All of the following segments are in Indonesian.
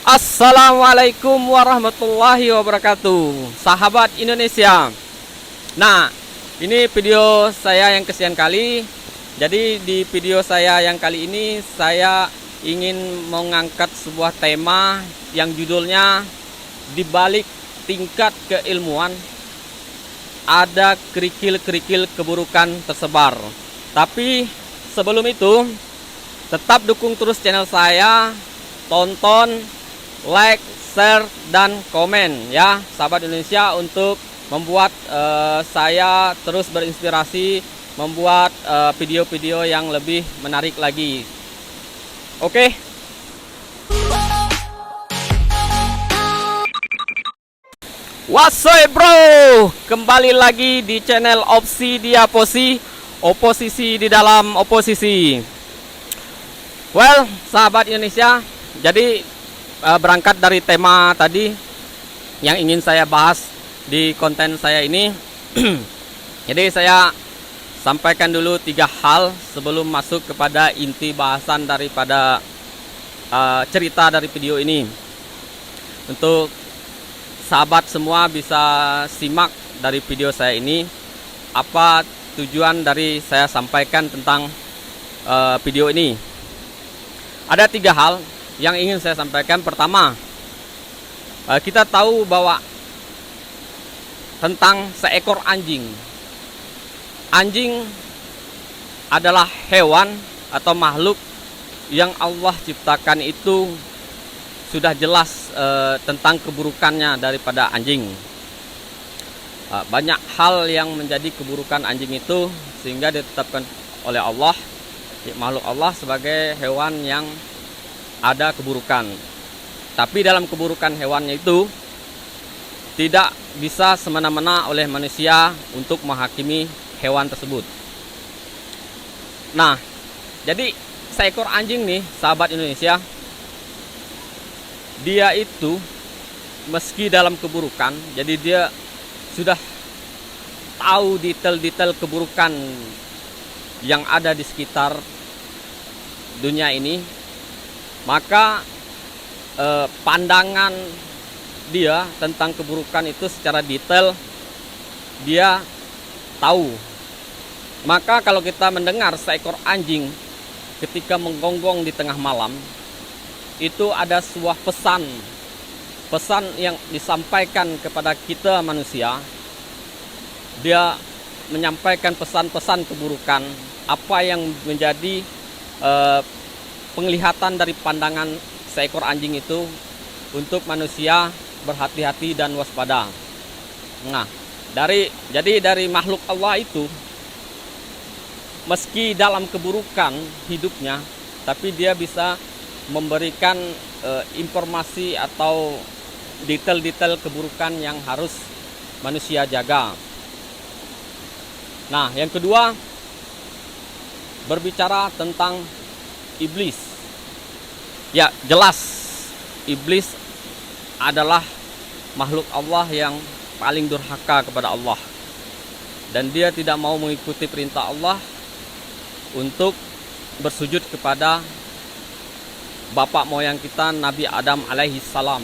Assalamualaikum warahmatullahi wabarakatuh, sahabat Indonesia. Nah, ini video saya yang kesekian kali. Jadi di video saya yang kali ini saya ingin mengangkat sebuah tema yang judulnya di balik tingkat keilmuan ada kerikil-kerikil keburukan tersebar. Tapi sebelum itu, tetap dukung terus channel saya, tonton, like, share, dan komen ya sahabat Indonesia, untuk membuat saya terus berinspirasi membuat video-video yang lebih menarik lagi. Oke. What's up bro, kembali lagi di channel Opsi Diaposi, oposisi di dalam oposisi. Well, sahabat Indonesia, jadi berangkat dari tema tadi yang ingin saya bahas di konten saya ini. Jadi saya sampaikan dulu 3 hal sebelum masuk kepada inti bahasan daripada cerita dari video ini. Untuk sahabat semua bisa simak dari video saya ini apa tujuan dari saya sampaikan tentang video ini. Ada 3 hal yang ingin saya sampaikan. Pertama, kita tahu bahwa tentang seekor anjing. Anjing adalah hewan atau makhluk yang Allah ciptakan, itu sudah jelas tentang keburukannya daripada anjing. Banyak hal yang menjadi keburukan anjing itu sehingga ditetapkan oleh Allah, makhluk Allah, sebagai hewan yang ada keburukan. Tapi dalam keburukan hewannya itu tidak bisa semena-mena oleh manusia untuk menghakimi hewan tersebut. Nah, jadi seekor anjing nih sahabat Indonesia, dia itu meski dalam keburukan, jadi dia sudah tahu detail-detail keburukan yang ada di sekitar dunia ini, maka pandangan dia tentang keburukan itu secara detail dia tahu. Maka kalau kita mendengar seekor anjing ketika menggonggong di tengah malam, itu ada sebuah pesan yang disampaikan kepada kita manusia. Dia menyampaikan pesan-pesan keburukan, apa yang menjadi penglihatan dari pandangan seekor anjing itu untuk manusia berhati-hati dan waspada. Nah, jadi dari makhluk Allah itu, meski dalam keburukan hidupnya, tapi dia bisa memberikan informasi atau detail-detail keburukan yang harus manusia jaga. Nah, yang kedua, berbicara tentang iblis. Ya, jelas iblis adalah makhluk Allah yang paling durhaka kepada Allah, dan dia tidak mau mengikuti perintah Allah untuk bersujud kepada bapak moyang kita, Nabi Adam alaihi salam.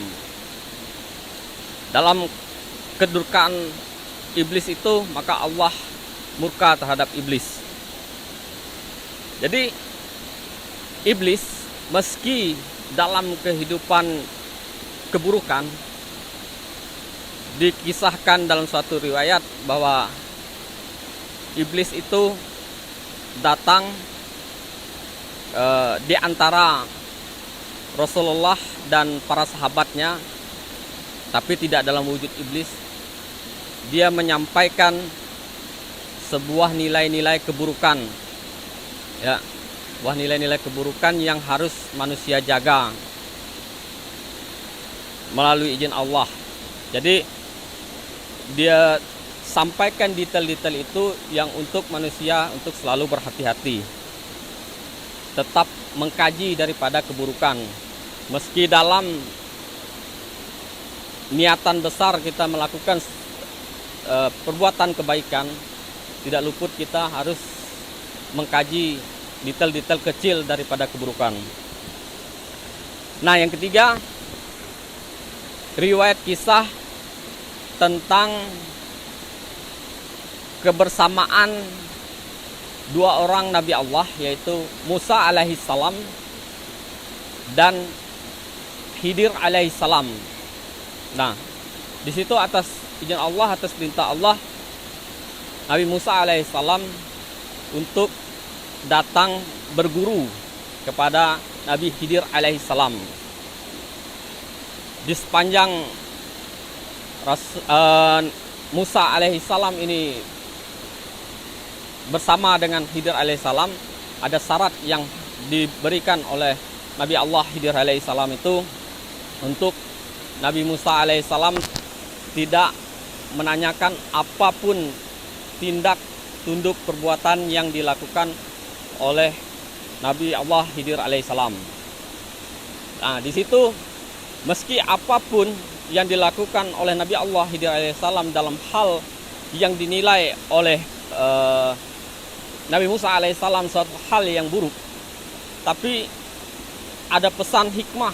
Dalam kedurkaan iblis itu, maka Allah murka terhadap iblis. Jadi iblis meski dalam kehidupan keburukan, dikisahkan dalam suatu riwayat bahwa iblis itu datang di antara Rasulullah dan para sahabatnya, tapi tidak dalam wujud iblis. Dia menyampaikan sebuah nilai-nilai keburukan, ya, sebuah nilai-nilai keburukan yang harus manusia jaga melalui izin Allah. Jadi dia sampaikan detail-detail itu yang untuk manusia untuk selalu berhati-hati, tetap mengkaji daripada keburukan. Meski dalam niatan besar kita melakukan perbuatan kebaikan, tidak luput kita harus mengkaji detail-detail kecil daripada keburukan. Nah, yang ketiga, riwayat kisah tentang kebersamaan dua orang Nabi Allah, yaitu Musa alaihissalam dan Khidir alaihissalam. Nah, di situ atas izin Allah, atas perintah Allah, Nabi Musa alaihissalam untuk datang berguru kepada Nabi Khidir alaihissalam. Di sepanjang Musa alaihissalam ini bersama dengan Khidir alaihissalam, ada syarat yang diberikan oleh Nabi Allah Khidir alaihissalam itu untuk Nabi Musa alaihissalam tidak menanyakan apapun tindak tunduk perbuatan yang dilakukan oleh Nabi Allah Khidir alaihissalam. Nah, di situ meski apapun yang dilakukan oleh Nabi Allah Khidir alaihissalam dalam hal yang dinilai oleh Nabi Musa alaihissalam suatu hal yang buruk, tapi ada pesan hikmah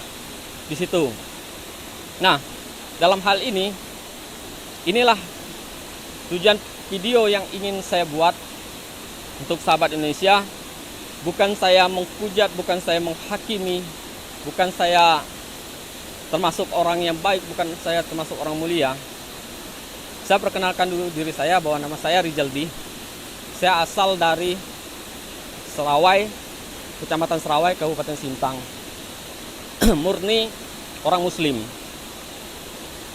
di situ. Nah, dalam hal ini, inilah tujuan video yang ingin saya buat untuk sahabat Indonesia. Bukan saya menghujat, bukan saya menghakimi, bukan saya termasuk orang yang baik, bukan saya termasuk orang mulia. Saya perkenalkan dulu diri saya bahwa nama saya Rijaldi. Saya asal dari Serawai, Kecamatan Serawai, Kabupaten Sintang. Murni orang Muslim.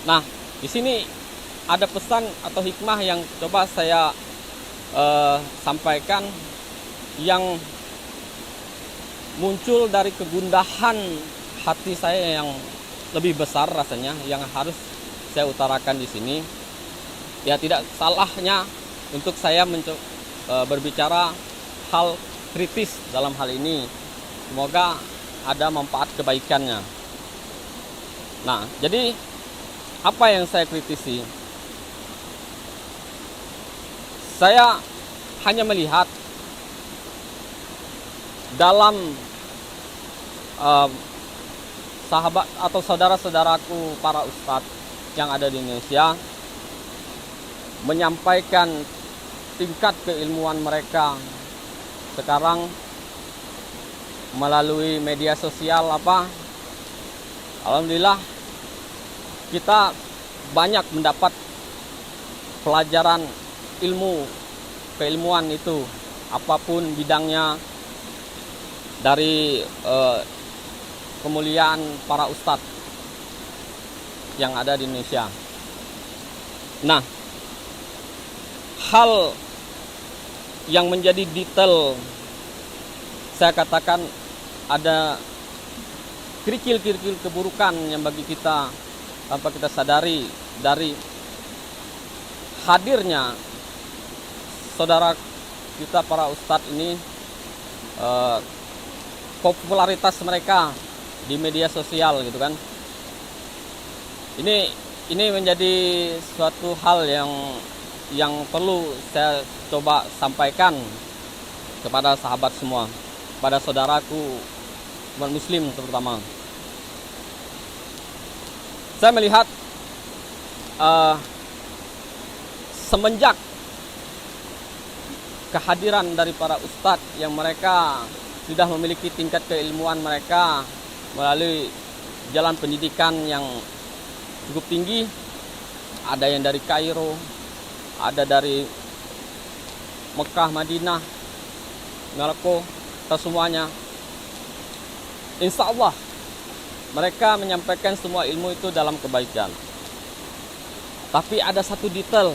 Nah, di sini ada pesan atau hikmah yang coba saya sampaikan, yang muncul dari kegundahan hati saya yang lebih besar rasanya, yang harus saya utarakan di sini. Ya, tidak salahnya untuk saya berbicara hal kritis dalam hal ini. Semoga ada manfaat kebaikannya. Nah, jadi apa yang saya kritisi? Saya hanya melihat dalam sahabat atau saudara-saudaraku para ustadz yang ada di Indonesia menyampaikan tingkat keilmuan mereka sekarang melalui media sosial Alhamdulillah kita banyak mendapat pelajaran ilmu, keilmuan itu apapun bidangnya, dari kemuliaan para ustadz yang ada di Indonesia. Nah, hal yang menjadi detail, saya katakan ada kerikil-kerikil keburukan yang bagi kita tanpa kita sadari dari hadirnya saudara kita para ustadz ini, popularitas mereka di media sosial gitu kan. Ini menjadi suatu hal yang perlu saya coba sampaikan kepada sahabat semua, pada saudaraku umat muslim terutama. Saya melihat semenjak kehadiran dari para ustadz yang mereka sudah memiliki tingkat keilmuan mereka melalui jalan pendidikan yang cukup tinggi, ada yang dari Kairo, ada dari Mekah, Madinah, Maroko, semuanya. Insya Allah mereka menyampaikan semua ilmu itu dalam kebaikan. Tapi ada satu detail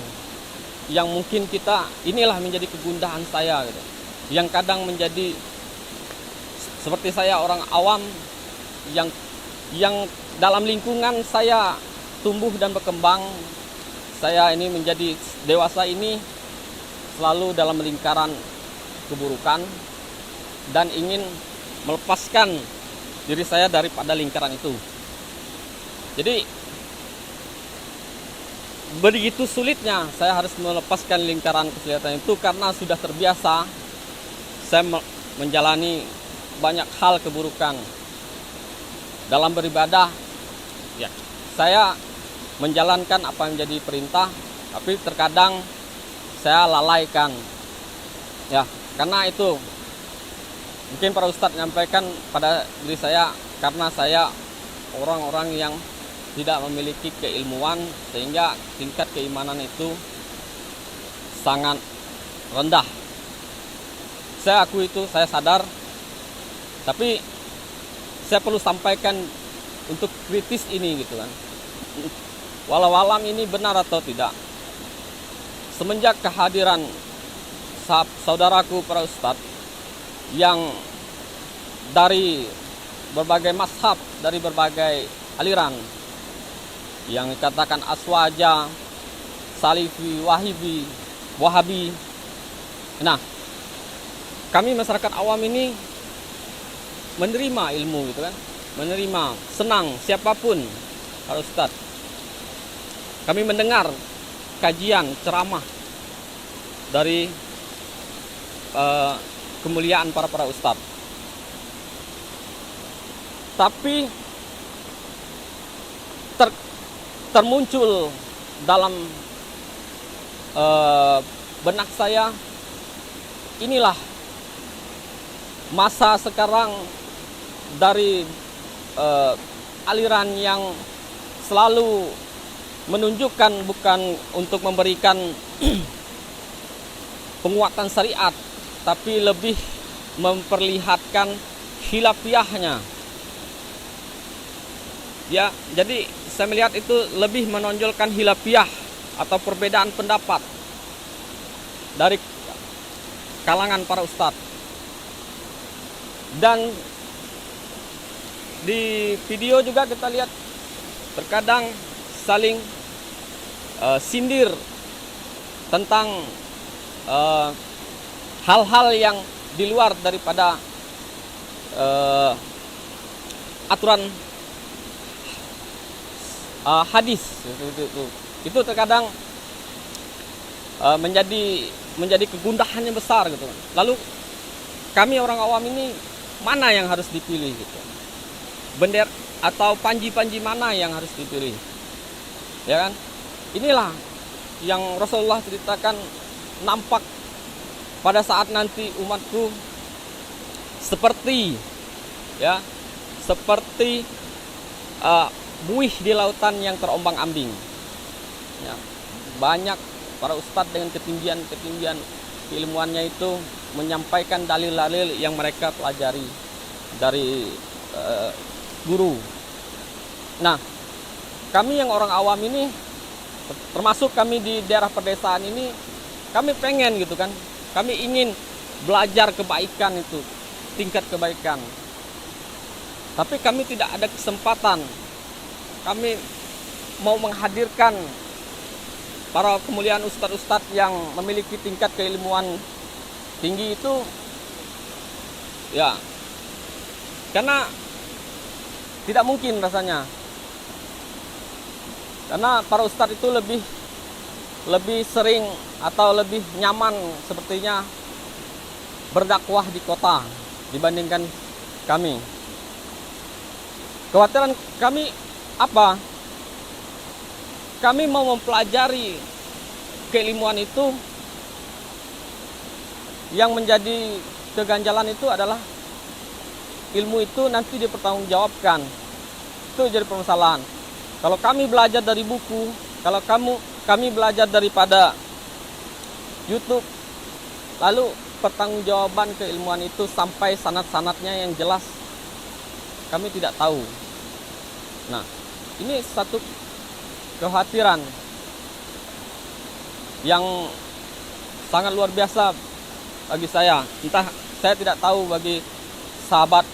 yang mungkin inilah menjadi kegundahan saya gitu. Yang kadang menjadi seperti saya orang awam yang dalam lingkungan saya tumbuh dan berkembang, saya ini menjadi dewasa ini selalu dalam lingkaran keburukan dan ingin melepaskan diri saya daripada lingkaran itu. Jadi begitu sulitnya saya harus melepaskan lingkaran kesulitan itu karena sudah terbiasa saya menjalani banyak hal keburukan. Dalam beribadah, ya saya menjalankan apa yang menjadi perintah, tapi terkadang saya lalaikan. Ya, karena itu mungkin para ustadz menyampaikan pada diri saya, karena saya orang-orang yang tidak memiliki keilmuan, sehingga tingkat keimanan itu sangat rendah. Saya akui itu, saya sadar, tapi saya perlu sampaikan untuk kritis ini gitu kan. Walau alam ini benar atau tidak, semenjak kehadiran saudaraku para ustadz yang dari berbagai mazhab, dari berbagai aliran, yang dikatakan Aswaja, Salifi, Wahabi. Nah, kami masyarakat awam ini menerima ilmu gitu kan, menerima, senang siapapun para ustadz. Kami mendengar kajian, ceramah dari kemuliaan para ustadz. Tapi termuncul dalam benak saya, inilah masa sekarang dari aliran yang selalu menunjukkan bukan untuk memberikan penguatan syariat, tapi lebih memperlihatkan khilafiyahnya. Ya, jadi saya melihat itu lebih menonjolkan khilafiyah atau perbedaan pendapat dari kalangan para ustadz. Dan di video juga kita lihat terkadang saling sindir tentang hal-hal yang di luar daripada aturan hadis. Itu terkadang menjadi kegundahan yang besar gitu. Lalu kami orang awam ini mana yang harus dipilih gitu? Bendera atau panji-panji mana yang harus dipilih? Ya kan? Inilah yang Rasulullah ceritakan nampak pada saat nanti umatku seperti buih di lautan yang terombang-ambing. Ya, banyak para ustadz dengan ketinggian keilmuannya itu menyampaikan dalil-dalil yang mereka pelajari dari guru. Nah, kami yang orang awam ini, termasuk kami di daerah pedesaan ini, kami pengen gitu kan, kami ingin belajar kebaikan itu, tingkat kebaikan. Tapi kami tidak ada kesempatan. Kami mau menghadirkan para kemuliaan ustadz-ustadz yang memiliki tingkat keilmuan tinggi itu, ya, karena tidak mungkin rasanya. Karena para ustadz itu lebih sering atau lebih nyaman sepertinya berdakwah di kota dibandingkan kami. Kekhawatiran kami apa? Kami mau mempelajari keilmuan itu. Yang menjadi keganjalan itu adalah ilmu itu nanti dipertanggungjawabkan. Itu jadi permasalahan. Kalau kami belajar dari buku, kalau kami belajar daripada YouTube, lalu pertanggungjawaban keilmuan itu sampai sanad-sanadnya yang jelas kami tidak tahu. Nah, ini satu kekhawatiran yang sangat luar biasa bagi saya. Entah, saya tidak tahu bagi sahabat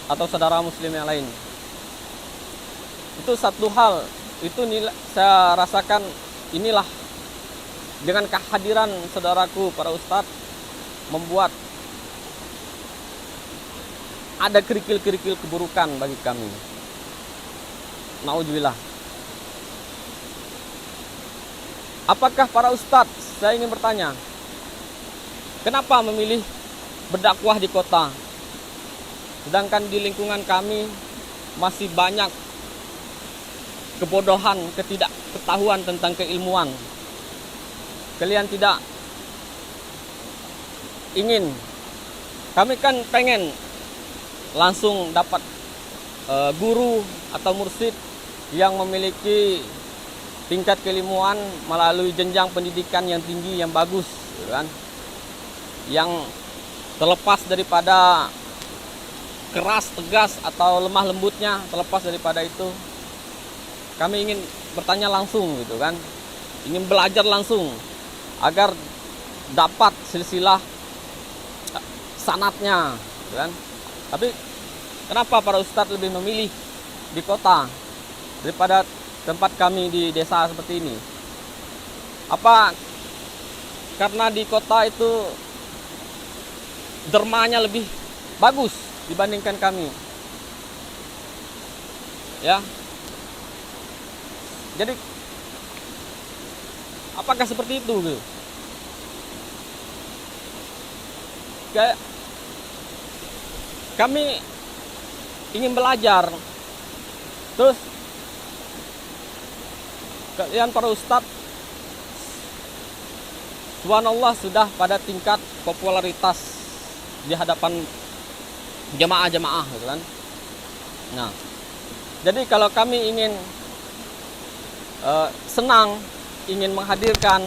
atau saudara muslim yang lain. Itu satu hal, itu saya rasakan inilah dengan kehadiran saudaraku para ustadz membuat ada kerikil-kerikil keburukan bagi kami. Nauzubillah. Apakah para ustadz, saya ingin bertanya, kenapa memilih berdakwah di kota? Sedangkan di lingkungan kami masih banyak kebodohan, ketidaktahuan tentang keilmuan. Kalian tidak ingin, kami kan pengen langsung dapat guru atau mursyid yang memiliki tingkat keilmuan melalui jenjang pendidikan yang tinggi, yang bagus, kan? Yang terlepas daripada keras, tegas, atau lemah lembutnya, terlepas daripada itu. Kami ingin bertanya langsung, gitu kan? Ingin belajar langsung agar dapat silsilah sanatnya, gitu kan? Tapi kenapa para ustadz lebih memilih di kota daripada tempat kami di desa seperti ini? Apa karena di kota itu dermanya lebih bagus dibandingkan kami? Ya. Jadi apakah seperti itu gitu? Kayak kami ingin belajar, terus kalian para ustadz, subhanallah, sudah pada tingkat popularitas di hadapan jamaah-jamaah, gitu kan? Nah, jadi kalau kami ingin senang, ingin menghadirkan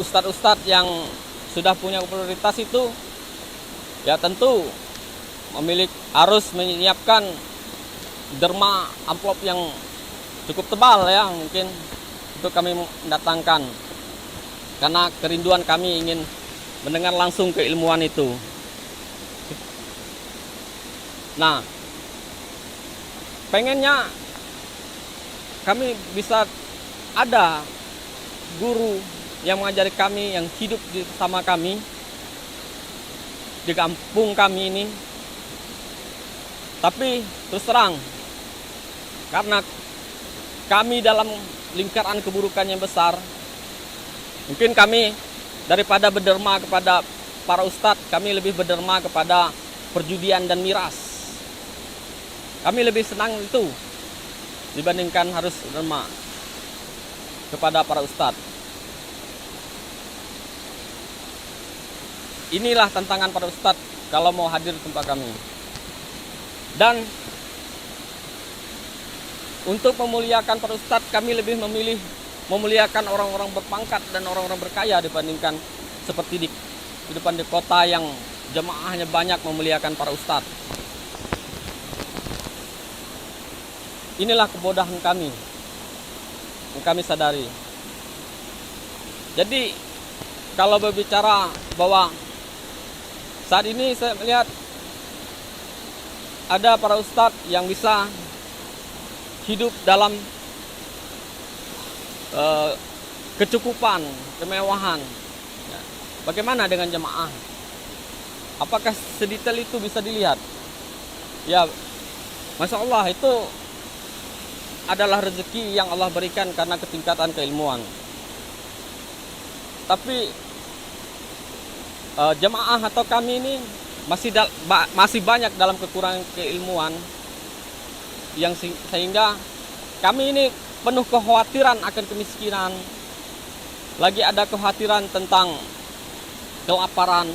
ustadz-ustadz yang sudah punya popularitas itu, ya tentu harus menyiapkan derma amplop yang cukup tebal, ya, mungkin untuk kami mendatangkan, karena kerinduan kami ingin mendengar langsung keilmuan itu. Nah, pengennya kami bisa ada guru yang mengajari kami, yang hidup bersama kami di kampung kami ini. Tapi terus terang, karena kami dalam lingkaran keburukan yang besar, mungkin kami daripada berderma kepada para ustadz, kami lebih berderma kepada perjudian dan miras. Kami lebih senang itu dibandingkan harus berderma kepada para ustadz. Inilah tantangan para ustadz kalau mau hadir di tempat kami. Dan untuk memuliakan para ustadz, kami lebih memilih memuliakan orang-orang berpangkat dan orang-orang berkaya dibandingkan seperti di depan di kota yang jemaahnya banyak memuliakan para ustadz. Inilah kebodohan kami yang kami sadari. Jadi kalau berbicara bahwa saat ini saya melihat ada para ustadz yang bisa hidup dalam kecukupan, kemewahan. Ya. Bagaimana dengan jemaah? Apakah sedetail itu bisa dilihat? Ya, Masya Allah, itu adalah rezeki yang Allah berikan karena ketingkatan keilmuan. Tapi jemaah atau kami ini masih banyak dalam kekurangan keilmuan, yang sehingga kami ini penuh kekhawatiran akan kemiskinan, lagi ada kekhawatiran tentang kelaparan,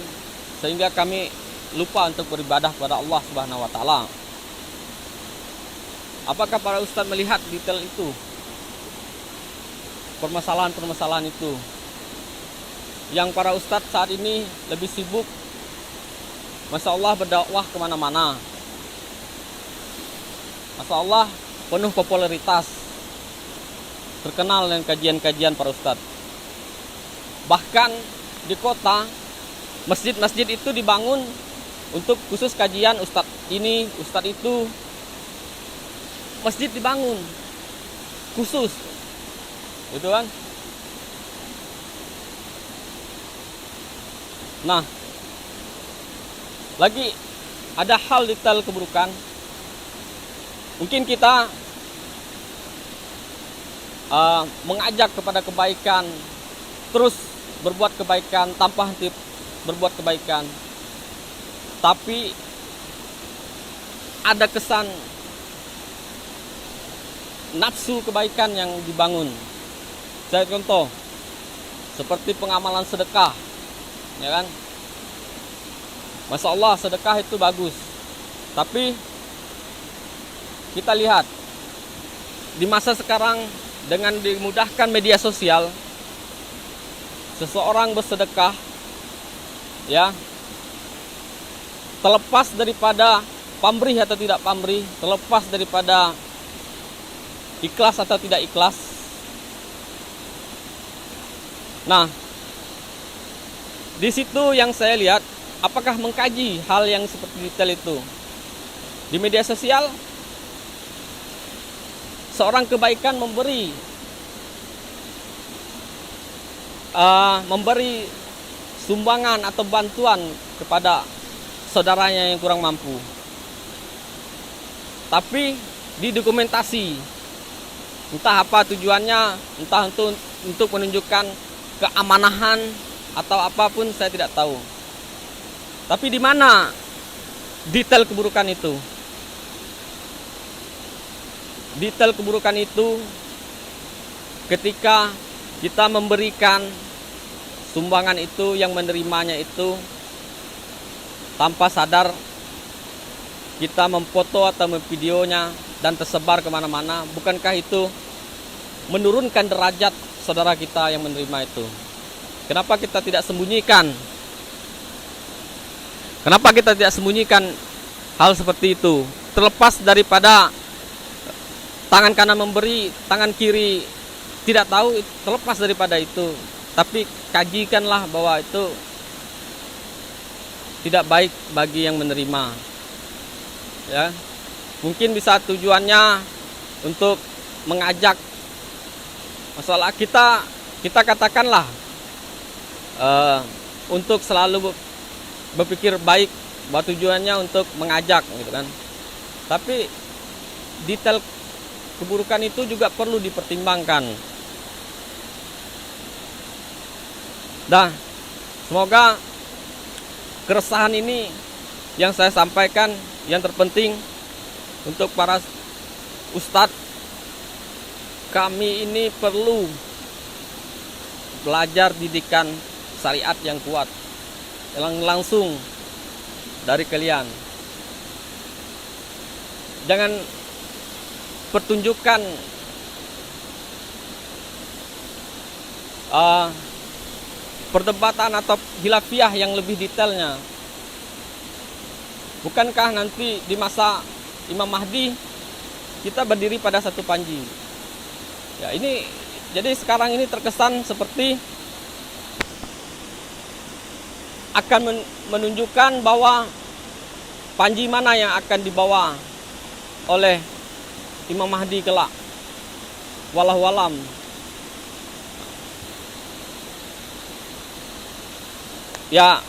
sehingga kami lupa untuk beribadah kepada Allah Subhanahu wa taala. Apakah para ustadz melihat detail itu? Permasalahan-permasalahan itu. Yang para ustadz saat ini lebih sibuk, Masya Allah, berdakwah kemana-mana. Masya Allah, penuh popularitas, terkenal dengan kajian-kajian para ustadz. Bahkan di kota, masjid-masjid itu dibangun untuk khusus kajian ustadz ini, ustadz itu. Masjid dibangun khusus, gitu kan? Nah, lagi ada hal detail keburukan. Mungkin kita mengajak kepada kebaikan, terus berbuat kebaikan tanpa henti berbuat kebaikan, tapi ada kesan nafsu kebaikan yang dibangun. Saya contoh seperti pengamalan sedekah, ya kan? Masya Allah, sedekah itu bagus. Tapi kita lihat di masa sekarang dengan dimudahkan media sosial, seseorang bersedekah, ya, terlepas daripada pamrih atau tidak pamrih, terlepas daripada ikhlas atau tidak ikhlas. Nah, di situ yang saya lihat, apakah mengkaji hal yang seperti detail itu. Di media sosial, seorang kebaikan memberi sumbangan atau bantuan kepada saudaranya yang kurang mampu. Tapi didokumentasi, entah apa tujuannya, entah untuk menunjukkan keamanahan atau apapun, saya tidak tahu. Tapi di mana detail keburukan itu? Detail keburukan itu ketika kita memberikan sumbangan itu, yang menerimanya itu tanpa sadar kita memfoto atau memvideonya dan tersebar kemana-mana. Bukankah itu menurunkan derajat saudara kita yang menerima itu? Kenapa kita tidak sembunyikan? Kenapa kita tidak sembunyikan hal seperti itu? Terlepas daripada tangan kanan memberi, tangan kiri tidak tahu, terlepas daripada itu. Tapi kajikanlah bahwa itu tidak baik bagi yang menerima. Ya, mungkin bisa tujuannya untuk mengajak masalah kita katakanlah untuk selalu berpikir baik, bahwa tujuannya untuk mengajak, gitu kan. Tapi detail keburukan itu juga perlu dipertimbangkan. Nah, semoga keresahan ini yang saya sampaikan, yang terpenting untuk para ustadz, kami ini perlu belajar didikan syariat yang kuat, yang langsung dari kalian. Jangan pertunjukan perdebatan atau khilafiyah yang lebih detailnya. Bukankah nanti di masa Imam Mahdi kita berdiri pada satu panji? Ya, ini jadi sekarang ini terkesan seperti akan menunjukkan bahwa panji mana yang akan dibawa oleh Imam Mahdi kelak. Wallahu alam. Ya,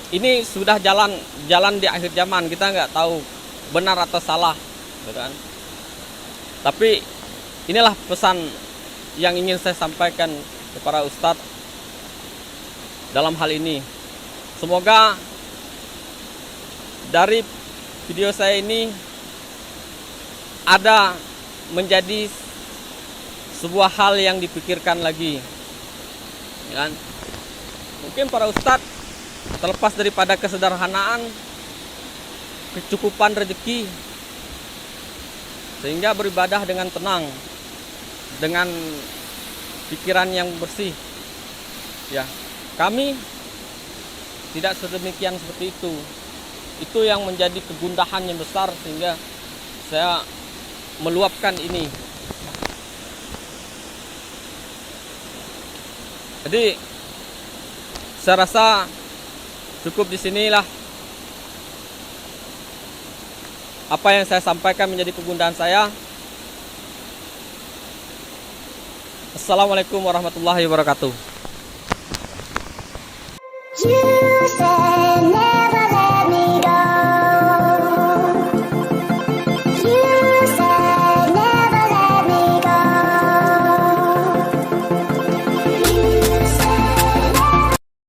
ini sudah jalan di akhir zaman. Kita nggak tahu benar atau salah, gitu kan? Tapi inilah pesan yang ingin saya sampaikan kepada ustadz dalam hal ini. Semoga dari video saya ini ada menjadi sebuah hal yang dipikirkan lagi, ya kan? Mungkin para ustadz terlepas daripada kesederhanaan, kecukupan rezeki, sehingga beribadah dengan tenang, dengan pikiran yang bersih. Ya, kami tidak sedemikian seperti itu. Itu yang menjadi kegundahan yang besar sehingga saya meluapkan ini. Jadi saya rasa cukup di sinilah apa yang saya sampaikan menjadi kegundahan saya. Assalamualaikum warahmatullahi wabarakatuh.